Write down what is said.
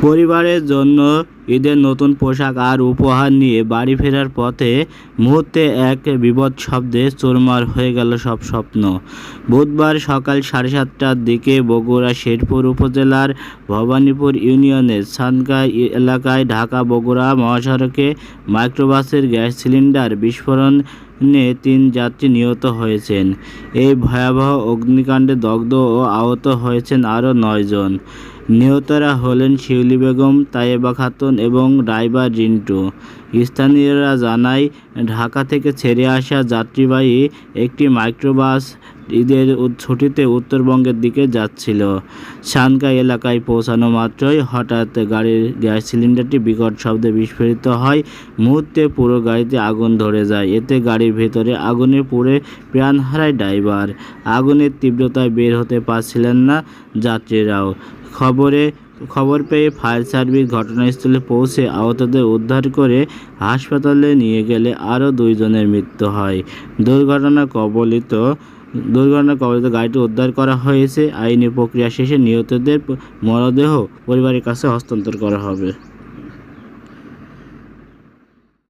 পরিবারের জন্য ঈদের নতুন পোশাক আর উপহার নিয়ে বাড়ি ফেরার পথে মুহূর্তে এক বিভৎস শব্দে চুরমার হয়ে গেল সব স্বপ্ন। বুধবার সকাল 7:30টার দিকে বগুড়া শেরপুর উপজেলার ভবানীপুর ইউনিয়নের ছানকাই এলাকায় ঢাকা-বগুড়া মহাসড়কে মাইক্রোবাসের গ্যাস সিলিন্ডার বিস্ফোরণে 3 যাত্রী নিহত হয়েছেন। এই ভয়াবহ অগ্নিকাণ্ডে দগ্ধ ও আহত হয়েছেন আরও 9 জন। নিহতরা হলেন শিউলি বেগম, তায়েবা খাতুন এবং ড্রাইভার রিন্টু। স্থানীয়রা জানায়, ঢাকা থেকে ছেড়ে আসা যাত্রীবাহী একটি মাইক্রোবাস ঈদের ছুটিতে উত্তরবঙ্গের দিকে যাচ্ছিল। ছানকাই এলাকায় পৌঁছানো মাত্রই হঠাৎ গাড়ির গ্যাস সিলিন্ডারটি বিকট শব্দে বিস্ফোরিত হয়। মুহূর্তে পুরো গাড়িতে আগুন ধরে যায়। এতে গাড়ির ভেতরে আগুনে পুড়ে প্রাণ হারায় ড্রাইভার। আগুনের তীব্রতায় বের হতে পারছিলেন না যাত্রীরাও। খবর পেয়ে ফায়ার সার্ভিস ঘটনাস্থলে পৌঁছে আহতদের উদ্ধার করে হাসপাতালে নিয়ে গেলে আরও 2 জনের মৃত্যু হয়। দুর্ঘটনার কবলিত গাড়িটি উদ্ধার করা হয়েছে। আইনি প্রক্রিয়া শেষে নিহতদের মরদেহ পরিবারের কাছে হস্তান্তর করা হবে।